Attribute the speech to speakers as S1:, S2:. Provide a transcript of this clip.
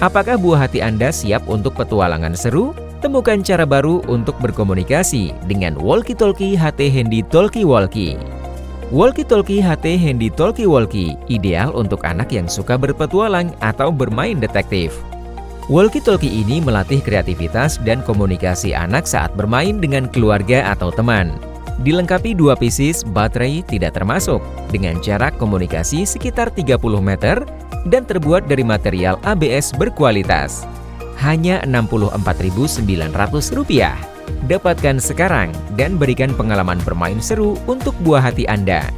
S1: Apakah buah hati Anda siap untuk petualangan seru? Temukan cara baru untuk berkomunikasi dengan Walkie-Talkie HT Handy Talkie Walkie. Walkie-Talkie HT Handy Talkie Walkie ideal untuk anak yang suka berpetualang atau bermain detektif. Walkie-Talkie ini melatih kreativitas dan komunikasi anak saat bermain dengan keluarga atau teman. Dilengkapi 2 pieces, baterai tidak termasuk, dengan jarak komunikasi sekitar 30 meter dan terbuat dari material ABS berkualitas. Hanya Rp64.900. Dapatkan sekarang dan berikan pengalaman bermain seru untuk buah hati Anda.